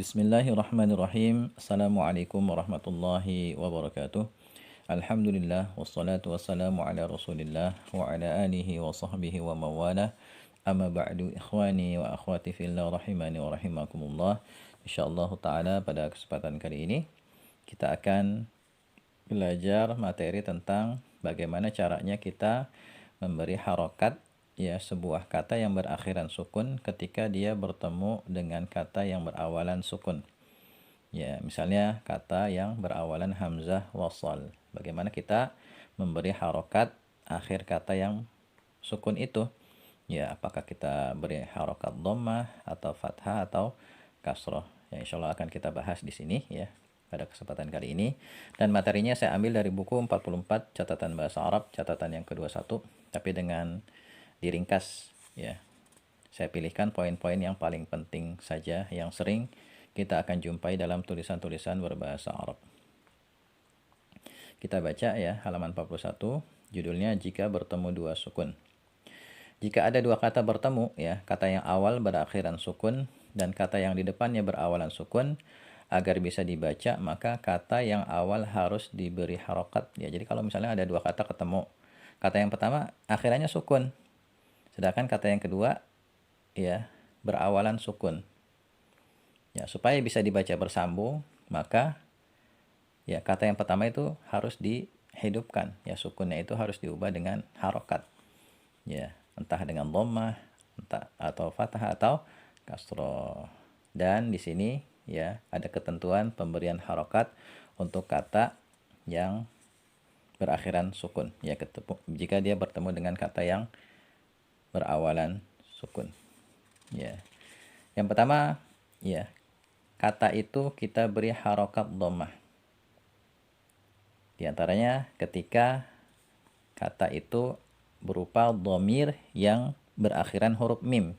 Bismillahirrahmanirrahim. Assalamualaikum warahmatullahi wabarakatuh. Alhamdulillah wassalatu wassalamu ala Rasulillah wa ala alihi wa sahbihi wa mawala. Amma ba'du ikhwani wa akhwati fillah rahimani wa rahimakumullah. Insyaallah taala pada kesempatan kali ini kita akan belajar materi tentang bagaimana caranya kita memberi harokat ya sebuah kata yang berakhiran sukun ketika dia bertemu dengan kata yang berawalan sukun. Ya, misalnya kata yang berawalan hamzah wasal. Bagaimana kita memberi harokat akhir kata yang sukun itu? Ya, apakah kita beri harokat dhammah atau fathah atau kasroh? Ya, insya Allah akan kita bahas di sini ya pada kesempatan kali ini. Dan materinya saya ambil dari buku 44 catatan bahasa Arab, catatan yang ke-21, tapi dengan diringkas ya. Saya pilihkan poin-poin yang paling penting saja yang sering kita akan jumpai dalam tulisan-tulisan berbahasa Arab. Kita baca ya halaman 41, judulnya jika bertemu dua sukun. Jika ada dua kata bertemu ya, kata yang awal berakhiran sukun dan kata yang di depannya berawalan sukun, agar bisa dibaca maka kata yang awal harus diberi harokat ya. Jadi kalau misalnya ada dua kata ketemu, kata yang pertama akhirannya sukun, sedangkan kata yang kedua ya berawalan sukun. Ya, supaya bisa dibaca bersambung, maka ya kata yang pertama itu harus dihidupkan. Ya, sukunnya itu harus diubah dengan harokat. Ya, entah dengan dhammah, entah atau fathah atau kasroh. Dan di sini ya ada ketentuan pemberian harokat untuk kata yang berakhiran sukun. Ya, jika dia bertemu dengan kata yang berawalan sukun. Ya. Yang pertama, ya, kata itu kita beri harokat dhammah. Di antaranya ketika kata itu berupa dhamir yang berakhiran huruf mim.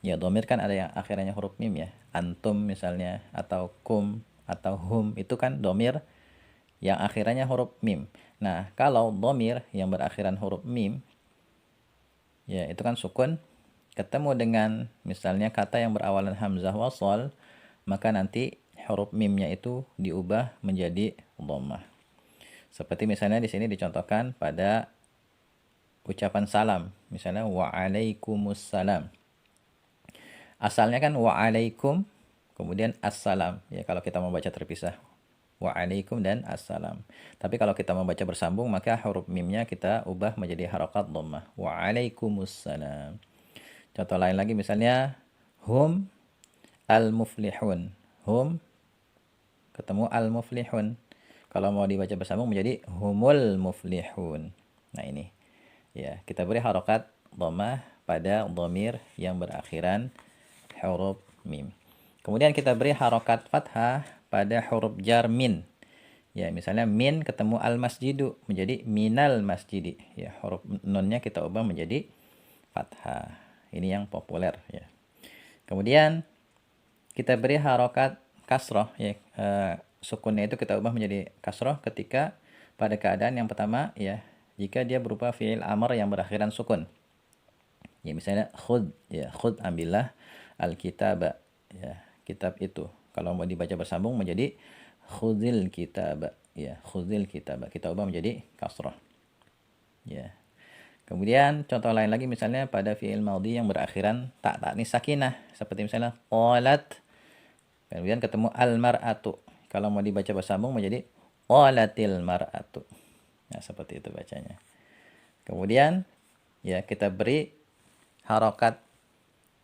Ya, dhamir kan ada yang akhirannya huruf mim ya. Antum misalnya, atau kum, atau hum, itu kan dhamir yang akhirannya huruf mim. Nah, kalau dhamir yang berakhiran huruf mim, ya itu kan sukun, ketemu dengan misalnya kata yang berawalan hamzah wasal, maka nanti huruf mimnya itu diubah menjadi dhammah. Seperti misalnya di sini dicontohkan pada ucapan salam, misalnya wa'alaikumussalam. Asalnya kan wa'alaikum kemudian assalam. Ya, kalau kita membaca terpisah wa'alaikum dan assalam. Tapi kalau kita membaca bersambung maka huruf mimnya kita ubah menjadi harokat dhammah. Wa'alaikumussalam. Contoh lain lagi misalnya hum al-muflihun. Hum ketemu al-muflihun. Kalau mau dibaca bersambung menjadi humul muflihun. Nah ini. Ya, kita beri harokat dhammah pada dhamir yang berakhiran huruf mim. Kemudian kita beri harokat fathah pada huruf jar min. Ya, misalnya min ketemu al-masjidu menjadi minal masjidi. Ya, huruf nunnya kita ubah menjadi fathah. Ini yang populer ya. Kemudian kita beri harokat kasroh ya, sukunnya itu kita ubah menjadi kasroh ketika pada keadaan yang pertama ya, jika dia berupa fi'il amr yang berakhiran sukun. Ya, misalnya khud ya, khud ambillah al-kitaba ya, kitab itu. Kalau mau dibaca bersambung menjadi khudil kitaba ya, khudil kitaba. Kita ubah menjadi kasroh. Ya. Kemudian contoh lain lagi misalnya pada fi'il madhi yang berakhiran ta'nis sakinah, seperti misalnya qalat. Kemudian ketemu al-mar'atu. Kalau mau dibaca bersambung menjadi qalatil mar'atu. Nah, seperti itu bacanya. Kemudian ya kita beri harokat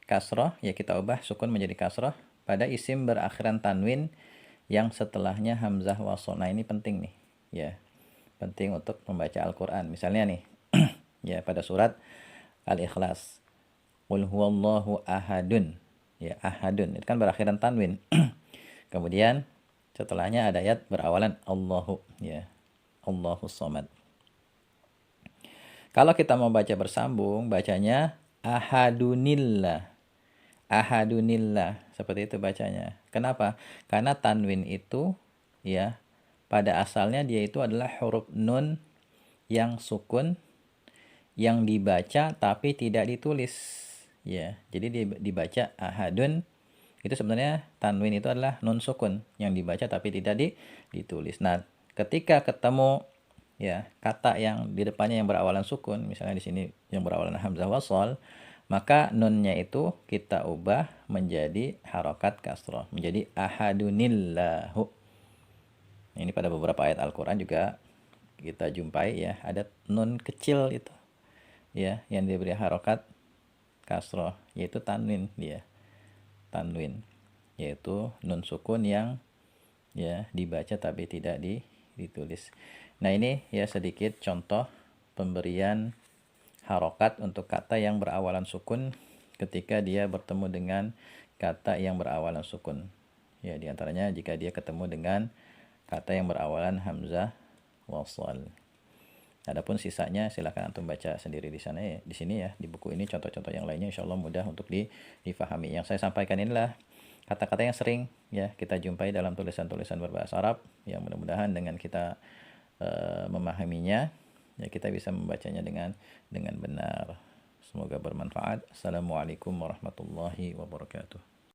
kasroh, ya kita ubah sukun menjadi kasroh pada isim berakhiran tanwin yang setelahnya hamzah wasl. Nah, ini penting nih. Ya. Penting untuk membaca Al-Qur'an. Misalnya nih ya pada surat Al-Ikhlas. Qul huwallahu ahadun. Ya, ahadun. Itu kan berakhiran tanwin. Kemudian setelahnya ada ayat berawalan Allahu ya. Allahus samad. Kalau kita mau baca bersambung, bacanya ahadunillah. Ahadunillah. Seperti itu bacanya. Kenapa? Karena tanwin itu ya pada asalnya dia itu adalah huruf nun yang sukun yang dibaca tapi tidak ditulis. Ya, jadi dibaca ahadun Itu sebenarnya tanwin itu adalah nun sukun yang dibaca tapi tidak ditulis. Nah, ketika ketemu ya kata yang di depannya yang berawalan sukun, misalnya di sini yang berawalan hamzah wasal, maka nunnya itu kita ubah menjadi harokat kasroh, menjadi ahadunillahu. Ini pada beberapa ayat Al-Quran juga kita jumpai ya, ada nun kecil itu ya yang diberi harokat kasroh, yaitu tanwin dia. Tanwin yaitu nun sukun yang ya dibaca tapi tidak ditulis. Nah, ini ya sedikit contoh pemberian harokat untuk kata yang berawalan sukun ketika dia bertemu dengan kata yang berawalan sukun. Ya, diantaranya jika dia ketemu dengan kata yang berawalan hamzah wasal. Adapun sisanya silakan antum baca sendiri di sana ya, di sini ya, di buku ini contoh-contoh yang lainnya insyaallah mudah untuk difahami. Yang saya sampaikan inilah kata-kata yang sering ya kita jumpai dalam tulisan-tulisan berbahasa Arab, yang mudah-mudahan dengan kita memahaminya ya kita bisa membacanya dengan benar. Semoga bermanfaat. Assalamualaikum warahmatullahi wabarakatuh.